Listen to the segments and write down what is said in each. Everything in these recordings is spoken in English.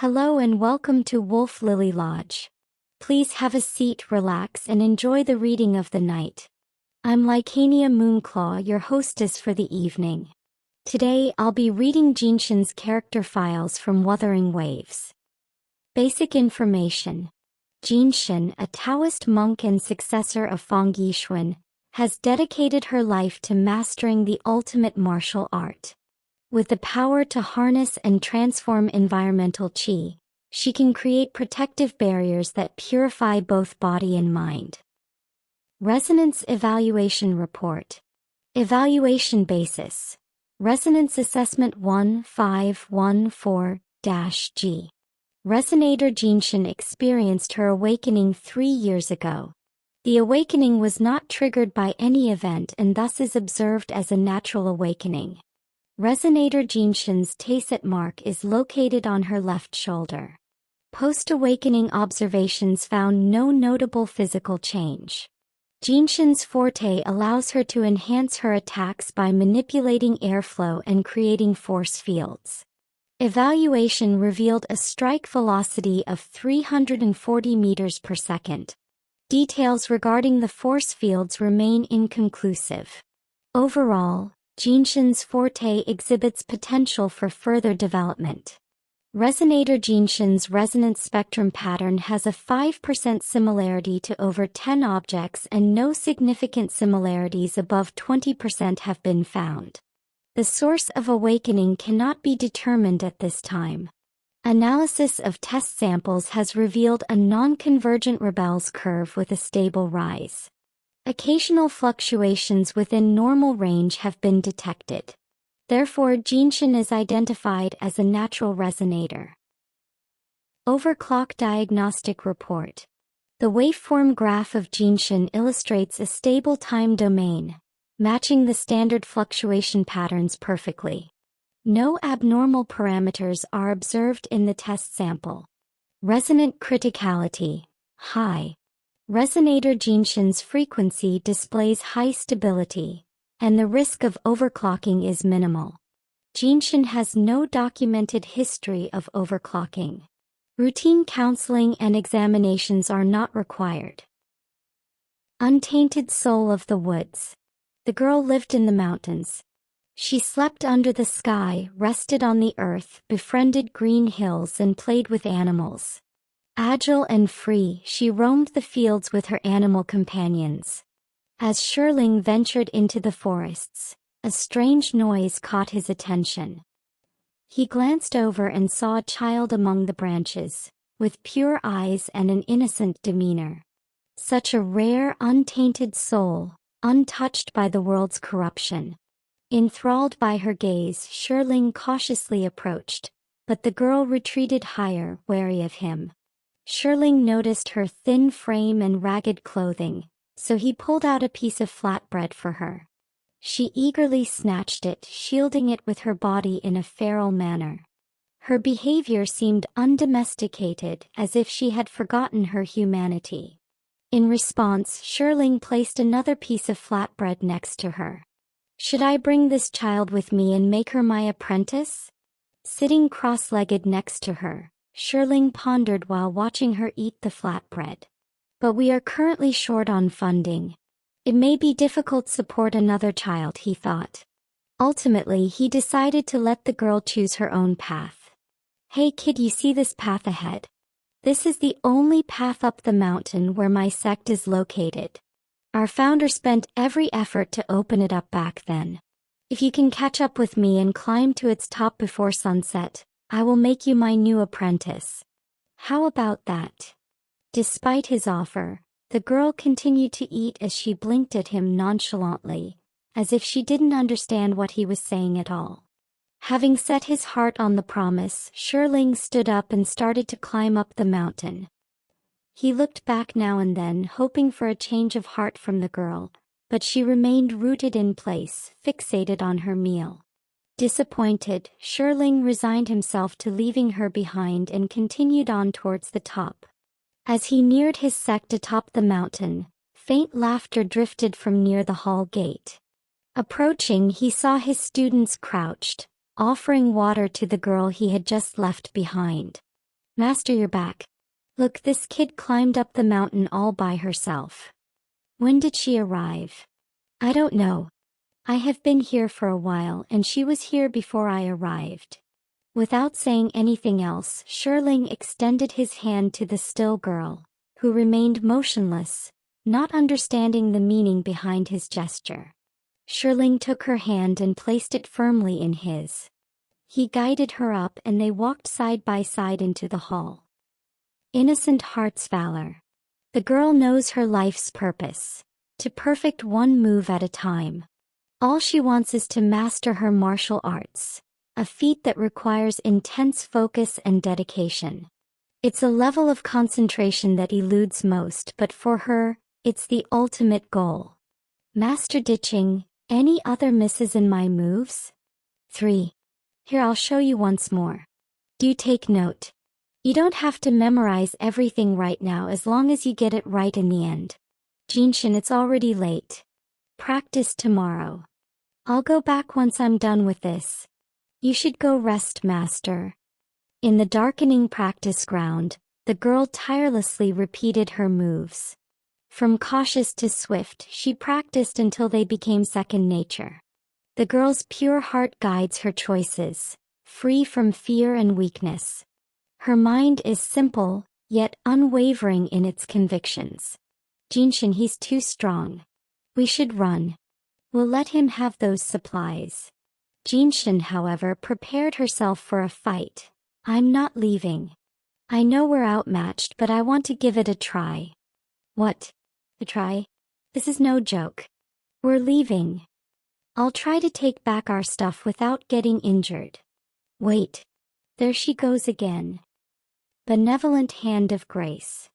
Hello and welcome to Wolf Lily Lodge. Please have a seat, relax, and enjoy the reading of the night. I'm Lycania Moonclaw, your hostess for the evening. Today I'll be reading Jianxin's character files from Wuthering Waves. Basic information. Jianxin, a Taoist monk and successor of Fandom, has dedicated her life to mastering the ultimate martial art. With the power to harness and transform environmental qi, she can create protective barriers that purify both body and mind. Resonance Evaluation Report. Evaluation Basis. Resonance Assessment 1514-G. Resonator Jianxin experienced her awakening 3 years ago. The awakening was not triggered by any event and thus is observed as a natural awakening. Resonator Jianxin's tacit mark is located on her left shoulder. Post-awakening observations found no notable physical change. Jianxin's forte allows her to enhance her attacks by manipulating airflow and creating force fields. Evaluation revealed a strike velocity of 340 meters per second. Details regarding the force fields remain inconclusive. Overall, Jianxin's forte exhibits potential for further development. Resonator Jianxin's resonance spectrum pattern has a 5% similarity to over 10 objects and no significant similarities above 20% have been found. The source of awakening cannot be determined at this time. Analysis of test samples has revealed a non-convergent Rebel's curve with a stable rise. Occasional fluctuations within normal range have been detected. Therefore, Jianxin is identified as a natural resonator. Overclock Diagnostic Report. The waveform graph of Jianxin illustrates a stable time domain, matching the standard fluctuation patterns perfectly. No abnormal parameters are observed in the test sample. Resonant criticality, high. Resonator Jianxin's frequency displays high stability, and the risk of overclocking is minimal. Jianxin has no documented history of overclocking. Routine counseling and examinations are not required. Untainted Soul of the Woods. The girl lived in the mountains. She slept under the sky, rested on the earth, befriended green hills and played with animals. Agile and free, she roamed the fields with her animal companions. As Shirling ventured into the forests, a strange noise caught his attention. He glanced over and saw a child among the branches, with pure eyes and an innocent demeanor. Such a rare, untainted soul, untouched by the world's corruption. Enthralled by her gaze, Shirling cautiously approached, but the girl retreated higher, wary of him. Shirling noticed her thin frame and ragged clothing, so he pulled out a piece of flatbread for her. She eagerly snatched it, shielding it with her body in a feral manner. Her behavior seemed undomesticated, as if she had forgotten her humanity. In response, Shirling placed another piece of flatbread next to her. "Should I bring this child with me and make her my apprentice?" Sitting cross-legged next to her, Shirling pondered while watching her eat the flatbread. "But we are currently short on funding. It may be difficult to support another child," he thought. Ultimately, he decided to let the girl choose her own path. "Hey kid, you see this path ahead? This is the only path up the mountain where my sect is located. Our founder spent every effort to open it up back then. If you can catch up with me and climb to its top before sunset, I will make you my new apprentice. How about that?" Despite his offer, the girl continued to eat as she blinked at him nonchalantly, as if she didn't understand what he was saying at all. Having set his heart on the promise, Shirling stood up and started to climb up the mountain. He looked back now and then, hoping for a change of heart from the girl, but she remained rooted in place, fixated on her meal. Disappointed, Shirling resigned himself to leaving her behind and continued on towards the top. As he neared his sect atop the mountain, faint laughter drifted from near the hall gate. Approaching, he saw his students crouched, offering water to the girl he had just left behind. Master, you're back. Look, this kid climbed up the mountain all by herself. When did she arrive? I don't know. I have been here for a while and she was here before I arrived. Without saying anything else, Shirling extended his hand to the still girl, who remained motionless, not understanding the meaning behind his gesture. Shirling took her hand and placed it firmly in his. He guided her up and they walked side by side into the hall. Innocent heart's valor. The girl knows her life's purpose, to perfect one move at a time. All she wants is to master her martial arts, a feat that requires intense focus and dedication. It's a level of concentration that eludes most, but for her, it's the ultimate goal. Master Ditching, any other misses in my moves? 3. Here, I'll show you once more. Do take note. You don't have to memorize everything right now as long as you get it right in the end. Jianxin, it's already late. Practice tomorrow. I'll go back once I'm done with this. You should go rest, Master. In the darkening practice ground, the girl tirelessly repeated her moves. From cautious to swift, she practiced until they became second nature. The girl's pure heart guides her choices, free from fear and weakness. Her mind is simple, yet unwavering in its convictions. Jianxin, he's too strong. We should run. We'll let him have those supplies. Jianxin, however, prepared herself for a fight. I'm not leaving. I know we're outmatched, but I want to give it a try. What? A try? This is no joke. We're leaving. I'll try to take back our stuff without getting injured. Wait. There she goes again. Benevolent hand of grace.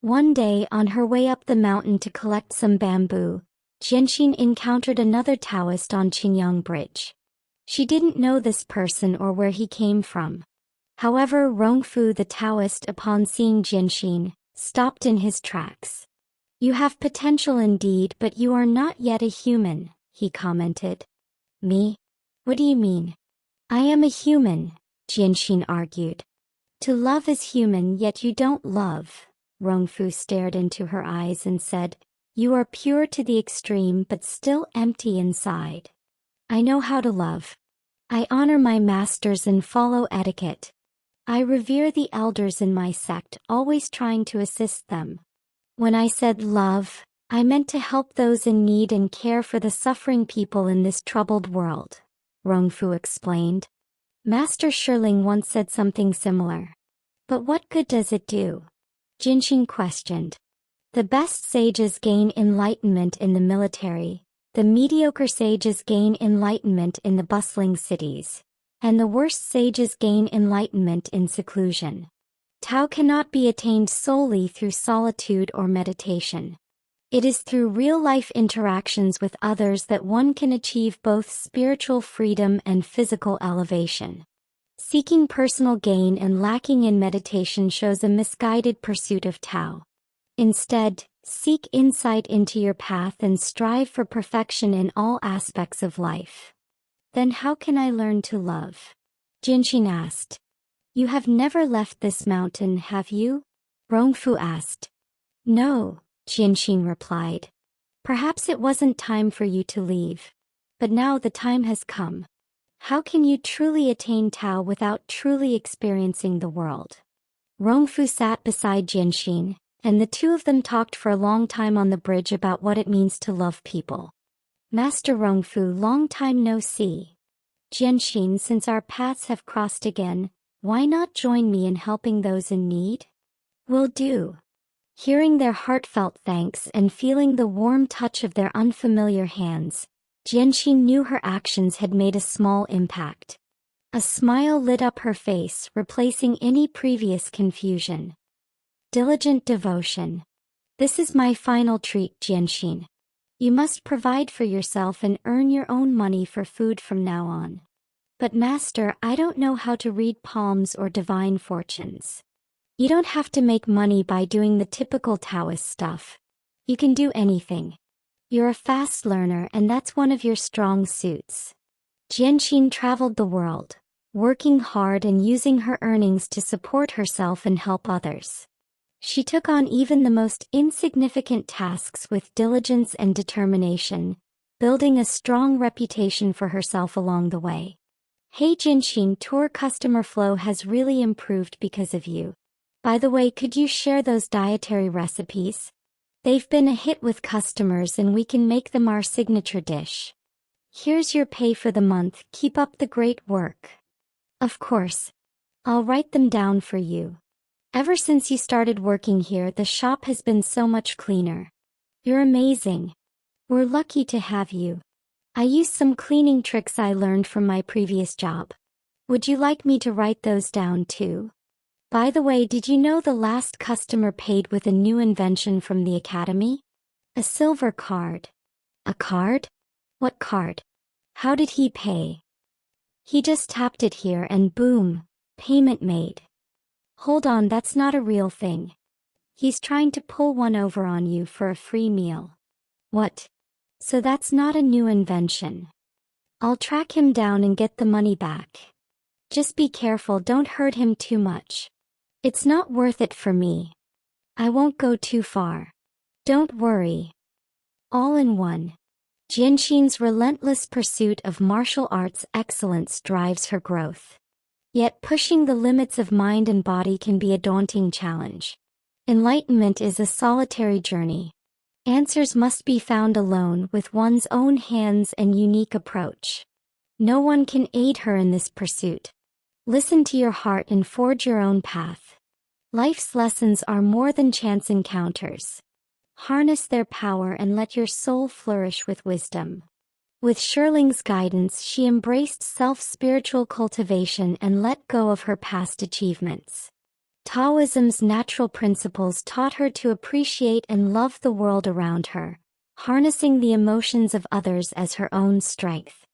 One day, on her way up the mountain to collect some bamboo, Jianxin encountered another Taoist on Qinyang Bridge. She didn't know this person or where he came from. However, Rongfu the Taoist, upon seeing Jianxin, stopped in his tracks. You have potential indeed, but you are not yet a human, he commented. Me? What do you mean? I am a human, Jianxin argued. To love is human, yet you don't love. Rongfu stared into her eyes and said, You are pure to the extreme but still empty inside. I know how to love. I honor my masters and follow etiquette. I revere the elders in my sect, always trying to assist them. When I said love, I meant to help those in need and care for the suffering people in this troubled world, Rongfu explained. Master Shirling once said something similar. But what good does it do? Jianxin questioned. The best sages gain enlightenment in the military, the mediocre sages gain enlightenment in the bustling cities, and the worst sages gain enlightenment in seclusion. Tao cannot be attained solely through solitude or meditation. It is through real-life interactions with others that one can achieve both spiritual freedom and physical elevation. Seeking personal gain and lacking in meditation shows a misguided pursuit of Tao. Instead, seek insight into your path and strive for perfection in all aspects of life. Then how can I learn to love? Jianxin asked. You have never left this mountain, have you? Rongfu asked. No, Jianxin replied. Perhaps it wasn't time for you to leave. But now the time has come. How can you truly attain Tao without truly experiencing the world? Rongfu sat beside Jianxin, and the two of them talked for a long time on the bridge about what it means to love people. Master Rongfu, long time no see. Jianxin, since our paths have crossed again, why not join me in helping those in need? Will do. Hearing their heartfelt thanks and feeling the warm touch of their unfamiliar hands, Jianxin knew her actions had made a small impact. A smile lit up her face, replacing any previous confusion. Diligent devotion. This is my final treat, Jianxin. You must provide for yourself and earn your own money for food from now on. But Master, I don't know how to read palms or divine fortunes. You don't have to make money by doing the typical Taoist stuff. You can do anything. You're a fast learner and that's one of your strong suits. Jianxin traveled the world, working hard and using her earnings to support herself and help others. She took on even the most insignificant tasks with diligence and determination, building a strong reputation for herself along the way. Hey Jianxin, tour customer flow has really improved because of you. By the way, could you share those dietary recipes? They've been a hit with customers and we can make them our signature dish. Here's your pay for the month, keep up the great work. Of course. I'll write them down for you. Ever since you started working here, the shop has been so much cleaner. You're amazing. We're lucky to have you. I used some cleaning tricks I learned from my previous job. Would you like me to write those down too? By the way, did you know the last customer paid with a new invention from the academy? A silver card. A card? What card? How did he pay? He just tapped it here and boom, payment made. Hold on, that's not a real thing. He's trying to pull one over on you for a free meal. What? So that's not a new invention. I'll track him down and get the money back. Just be careful, don't hurt him too much. It's not worth it for me. I won't go too far. Don't worry. All in one. Jianxin's relentless pursuit of martial arts excellence drives her growth. Yet pushing the limits of mind and body can be a daunting challenge. Enlightenment is a solitary journey. Answers must be found alone with one's own hands and unique approach. No one can aid her in this pursuit. Listen to your heart and forge your own path. Life's lessons are more than chance encounters. Harness their power and let your soul flourish with wisdom. With Shirling's guidance, she embraced self-spiritual cultivation and let go of her past achievements. Taoism's natural principles taught her to appreciate and love the world around her, harnessing the emotions of others as her own strength.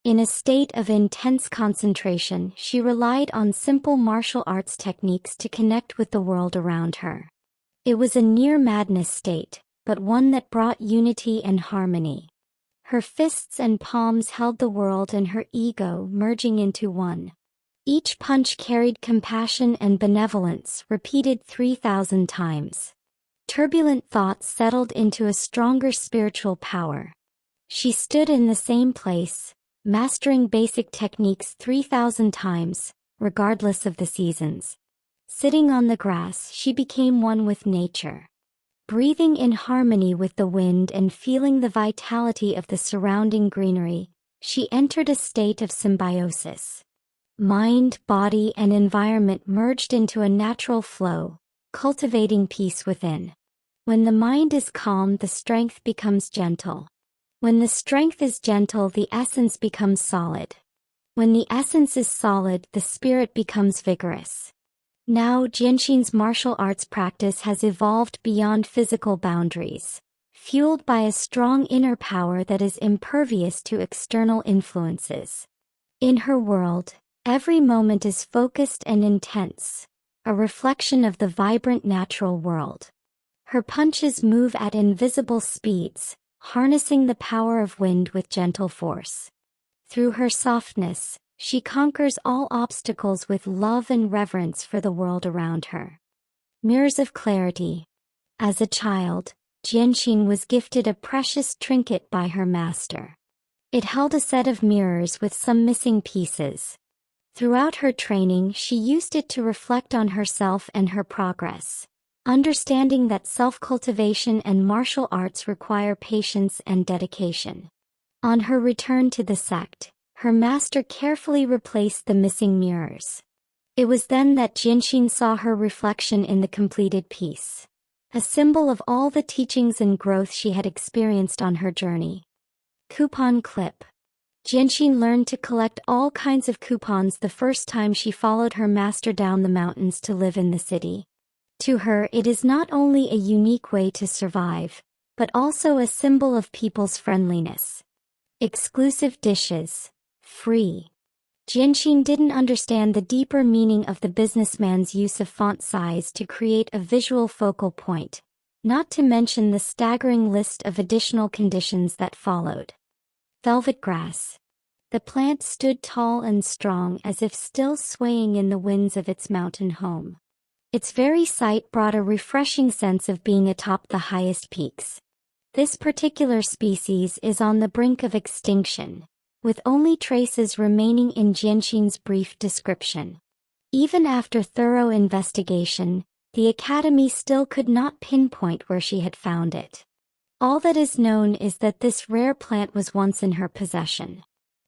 In a state of intense concentration, she relied on simple martial arts techniques to connect with the world around her. It was a near madness state, but one that brought unity and harmony. Her fists and palms held the world and her ego merging into one. Each punch carried compassion and benevolence, repeated 3,000 times. Turbulent thoughts settled into a stronger spiritual power. She stood in the same place, mastering basic techniques 3,000 times, regardless of the seasons. Sitting on the grass, she became one with nature. Breathing in harmony with the wind and feeling the vitality of the surrounding greenery, she entered a state of symbiosis. Mind, body, and environment merged into a natural flow, cultivating peace within. When the mind is calm, the strength becomes gentle. When the strength is gentle, the essence becomes solid. When the essence is solid, the spirit becomes vigorous. Now Jianxin's martial arts practice has evolved beyond physical boundaries, fueled by a strong inner power that is impervious to external influences. In her world, every moment is focused and intense, a reflection of the vibrant natural world. Her punches move at invisible speeds, harnessing the power of wind with gentle force. Through her softness, she conquers all obstacles with love and reverence for the world around her. Mirrors of clarity. As a child, Jianxin was gifted a precious trinket by her master. It held a set of mirrors with some missing pieces. Throughout her training, she used it to reflect on herself and her progress, understanding that self-cultivation and martial arts require patience and dedication. On her return to the sect, her master carefully replaced the missing mirrors. It was then that Jianxin saw her reflection in the completed piece, a symbol of all the teachings and growth she had experienced on her journey. Coupon clip. Jianxin learned to collect all kinds of coupons the first time she followed her master down the mountains to live in the city. To her, it is not only a unique way to survive, but also a symbol of people's friendliness. Exclusive dishes. Free. Jianxin didn't understand the deeper meaning of the businessman's use of font size to create a visual focal point, not to mention the staggering list of additional conditions that followed. Velvet grass. The plant stood tall and strong as if still swaying in the winds of its mountain home. Its very sight brought a refreshing sense of being atop the highest peaks. This particular species is on the brink of extinction, with only traces remaining in Jianxin's brief description. Even after thorough investigation, the Academy still could not pinpoint where she had found it. All that is known is that this rare plant was once in her possession.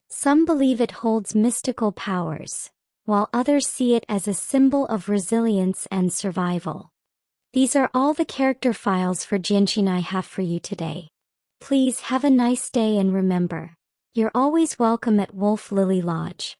Some believe it holds mystical powers, while others see it as a symbol of resilience and survival. These are all the character files for Jianxin I have for you today. Please have a nice day and remember, you're always welcome at Wolf Lily Lodge.